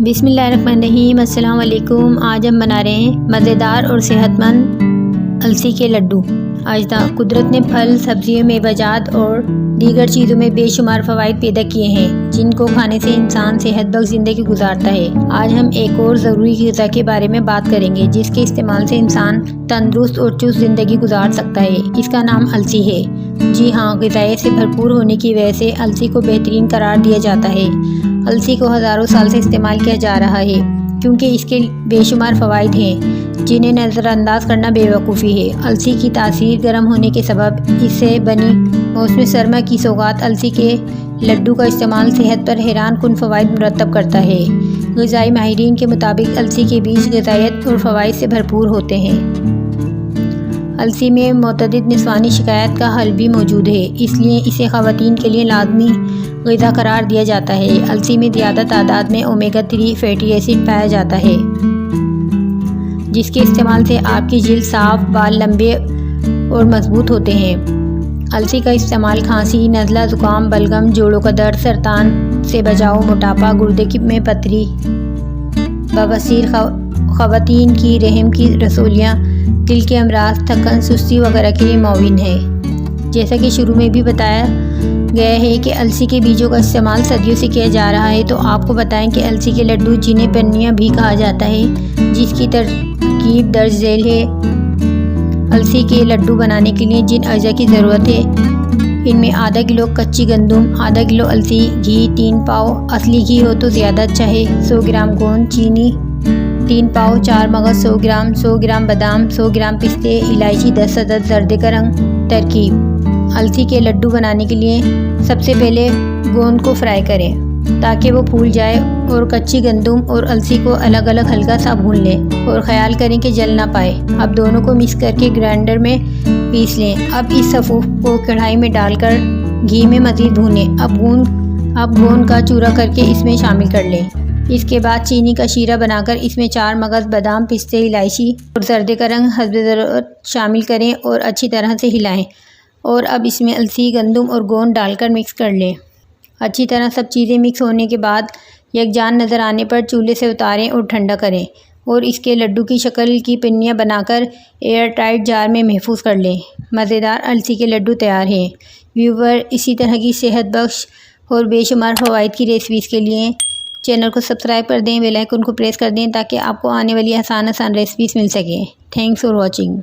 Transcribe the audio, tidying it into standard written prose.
بسم اللہ الرحمن الرحیم۔ السلام علیکم۔ آج ہم بنا رہے ہیں مزیدار اور صحت مند السی کے لڈو۔ اجزاء: قدرت نے پھل، سبزیوں، میوہ جات اور دیگر چیزوں میں بے شمار فوائد پیدا کیے ہیں جن کو کھانے سے انسان صحت بخش زندگی گزارتا ہے۔ آج ہم ایک اور ضروری غذا کے بارے میں بات کریں گے جس کے استعمال سے انسان تندرست اور چست زندگی گزار سکتا ہے۔ اس کا نام السی ہے۔ جی ہاں، غذائیت سے بھرپور ہونے کی وجہ سے السی کو بہترین قرار دیا جاتا ہے۔ السی کو ہزاروں سال سے استعمال کیا جا رہا ہے کیونکہ اس کے بے شمار فوائد ہیں جنہیں نظر انداز کرنا بے وقوفی ہے۔ السی کی تاثیر گرم ہونے کے سبب اس سے بنی موسم سرما کی سوغات السی کے لڈو کا استعمال صحت پر حیران کن فوائد مرتب کرتا ہے۔ غذائی ماہرین کے مطابق السی کے بیج غذائیت اور فوائد سے بھرپور ہوتے ہیں۔ السی میں متعدد نسوانی شکایات کا حل بھی موجود ہے، اس لیے اسے خواتین کے لیے لازمی غذا قرار دیا جاتا ہے۔ السی میں زیادہ تعداد میں اومیگا 3 فیٹی ایسڈ پایا جاتا ہے جس کے استعمال سے آپ کی جلد صاف، بال لمبے اور مضبوط ہوتے ہیں۔ السی کا استعمال کھانسی، نزلہ، زکام، بلغم، جوڑوں کا درد، سرطان سے بچاؤ، موٹاپا، گردے میں پتھری، بواسیر، خواتین کی رحم کی رسولیاں، دل کے امراض، تھکن، سستی وغیرہ کے لیے معاون ہے۔ جیسا کہ شروع میں بھی بتایا گیا ہے کہ السی کے بیجوں کا استعمال صدیوں سے کیا جا رہا ہے، تو آپ کو بتائیں کہ السی کے لڈو، جنہیں پنیا بھی کہا جاتا ہے، جس کی ترکیب درج ذیل ہے۔ السی کے لڈو بنانے کے لیے جن اجزاء کی ضرورت ہے ان میں آدھا کلو کچی گندم، آدھا کلو السی، گھی 3 پاؤ، اصلی گھی ہو تو زیادہ اچھا ہے، 100 گرام گوند، چینی 3 پاؤ، 4 مغز 100 گرام، 100 گرام بادام، 100 گرام پستے، الائچی 10 عدد، زردے کا رنگ۔ ترکیب: السی کے لڈو بنانے کے لیے سب سے پہلے گوند کو فرائی کریں تاکہ وہ پھول جائے اور کچی گندم اور السی کو الگ الگ ہلکا سا بھون لیں اور خیال کریں کہ جل نہ پائے۔ اب دونوں کو مکس کر کے گرائنڈر میں پیس لیں۔ اب اس صفوف کو کڑھائی میں ڈال کر گھی میں مزید بھونیں۔ اب گوند کا چورا کر کے اس میں شامل کر لیں۔ اس کے بعد چینی کا شیرہ بنا کر اس میں 4 مغز، بادام، پستے، الائچی اور زردے کا رنگ حسب ضرورت شامل کریں اور اچھی طرح سے ہلائیں، اور اب اس میں السی، گندم اور گوند ڈال کر مکس کر لیں۔ اچھی طرح سب چیزیں مکس ہونے کے بعد یکجان نظر آنے پر چولہے سے اتاریں اور ٹھنڈا کریں، اور اس کے لڈو کی شکل کی پنیاں بنا کر ایئر ٹائٹ جار میں محفوظ کر لیں۔ مزیدار السی کے لڈو تیار ہیں۔ ویور، اسی طرح کی صحت بخش اور بے شمار فوائد کی ریسیپیز کے لیے چینل کو سبسکرائب کر دیں، بیل آئیکن کو پریس کر دیں تاکہ آپ کو آنے والی آسان ریسیپیز مل سکیں۔ Thanks for watching.